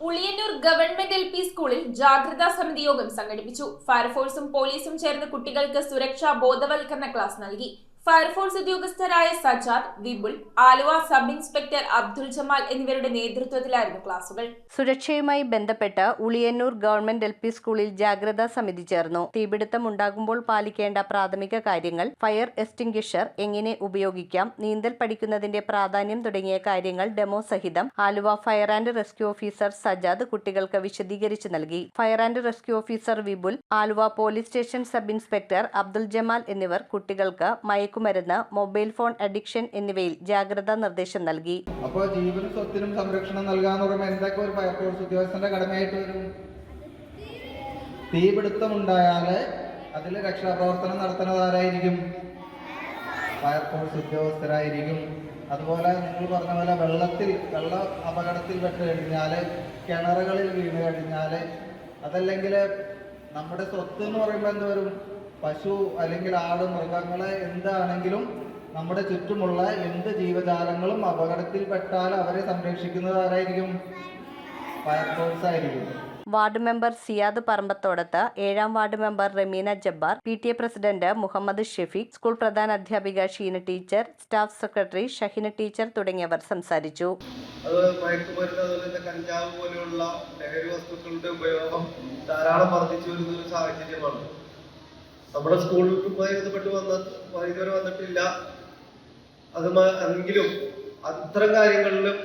Uliyannoor government LP സ്കൂളിൽ ജാഗ്രതാ സമിതി യോഗം സംഘടിപ്പിച്ചു. ഫയർഫോഴ്സും പോലീസും ചേർന്ന് കുട്ടികൾക്ക് സുരക്ഷാ ബോധവൽക്കരണ ക്ലാസ് നൽകി. ഫയർഫോഴ്സ് ഉദ്യോഗസ്ഥരായ സജാദ്, വിപുൽ, ആലുവ സബ് ഇൻസ്പെക്ടർ അബ്ദുൾ ജമാൽ എന്നിവരുടെ നേതൃത്വത്തിലായിരുന്നു ക്ലാസുകൾ. സുരക്ഷയുമായി ബന്ധപ്പെട്ട് ഉളിയന്നൂർ ഗവൺമെന്റ് LP സ്കൂളിൽ ജാഗ്രതാ സമിതി ചേർന്നു. തീപിടുത്തം ഉണ്ടാകുമ്പോൾ പാലിക്കേണ്ട പ്രാഥമിക കാര്യങ്ങൾ, ഫയർ എക്സ്റ്റിംഗ്വിഷർ എങ്ങനെ ഉപയോഗിക്കാം, നീന്തൽ പഠിക്കുന്നതിന്റെ പ്രാധാന്യം തുടങ്ങിയ കാര്യങ്ങൾ ഡെമോ സഹിതം Aluva fire and rescue officer Sajad കുട്ടികൾക്ക് വിശദീകരിച്ചു നൽകി. Fire and rescue officer Vipul, Aluva police station sub inspector Abdul Jamal എന്നിവർ കുട്ടികൾക്ക് മയക്കുമരുന്ന്, മൊബൈൽ ഫോൺ അഡിക്ഷൻ എന്നിവയിൽ ജാഗ്രതാ നിർദ്ദേശം നൽകി. അപ്പോൾ ജീവനും സ്വത്തിനും സംരക്ഷണം നൽകാന്ന് പറയുമ്പോൾ എന്തൊക്കെ ഒരു ഫയർഫോഴ്സ് ഉദ്യോഗസ്ഥന്റെ കടമയായിട്ട് വരും? തീപിടുത്തം ഉണ്ടായാൽ അതിൽ രക്ഷാപ്രവർത്തനം നടത്തുന്നത് ആരായിരിക്കും? ഫയർഫോഴ്സ് ഉദ്യോഗസ്ഥരായിരിക്കും. അതുപോലെ നിങ്ങൾ പറഞ്ഞ പോലെ വെള്ള അപകടത്തിൽ പെട്ട് കഴിഞ്ഞാൽ, കിണറുകളിൽ വീണ് കഴിഞ്ഞാൽ, അതല്ലെങ്കിൽ നമ്മുടെ സ്വത്ത് എന്ന് പറയുമ്പോൾ എന്ത് വരും? പശു അല്ലെങ്കിൽ ആട്, മൃഗങ്ങളെ എന്താണെങ്കിലും നമ്മുടെ ചുറ്റുമുള്ള എന്ത് ജീവജാലങ്ങളും അപകടത്തിൽപ്പെട്ടാൽ അവരെ സംരക്ഷിക്കുന്നത് ആരായിരിക്കും? ഫയർഫോഴ്സ് ആയിരിക്കും. വാർഡ് മെമ്പർ സിയാദ് പറമ്പത്തോടത്ത്, 7ാം ward member Rameena Jabbar, PTA president Muhammad Shefeeq, school പ്രധാന അധ്യാപിക Sheena teacher, staff secretary Shahina teacher തുടങ്ങിയവർ സംസാരിച്ചു. കഞ്ചാവ് പോലെയുള്ള ലഹരി വസ്തുക്കളുടെ ഉപയോഗം ധാരാളം വർദ്ധിച്ചു വരുന്ന ഒരു സാഹചര്യമാണ്. നമ്മുടെ സ്കൂളുമായി ബന്ധപ്പെട്ട് ഇതുവരെ വന്നിട്ടില്ല. എങ്കിലും അത്തരം കാര്യങ്ങളിലും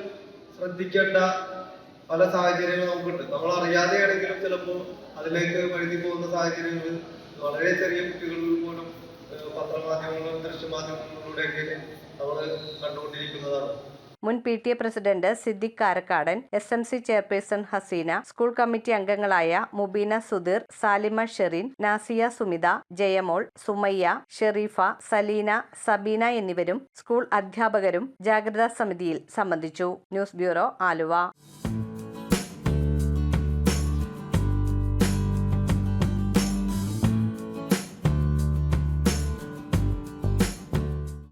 ശ്രദ്ധിക്കേണ്ട പല സാഹചര്യങ്ങളും നമുക്കുണ്ട്. നമ്മൾ അറിയാതെയാണെങ്കിലും ചിലപ്പോൾ അതിലേക്ക് വഴുതി പോകുന്ന സാഹചര്യങ്ങൾ വളരെ ചെറിയ കുട്ടികളിൽ പോലും പത്രമാധ്യമങ്ങളും ദൃശ്യമാധ്യമങ്ങളിലൂടെയൊക്കെ നമ്മൾ കണ്ടുകൊണ്ടിരിക്കുന്നതാണ്. മുൻ PTA president Siddique Karakkadan, SMC chairperson Haseena, school committee അംഗങ്ങളായ മുബീന സുധീർ, സാലിമ ഷെറിൻ, നാസിയ സുമിത, ജയമോൾ, സുമയ്യ, ഷെറീഫ, സലീന, സബീന എന്നിവരും സ്കൂൾ അധ്യാപകരും ജാഗ്രതാ സമിതിയിൽ സംബന്ധിച്ചു. News bureau, Aluva.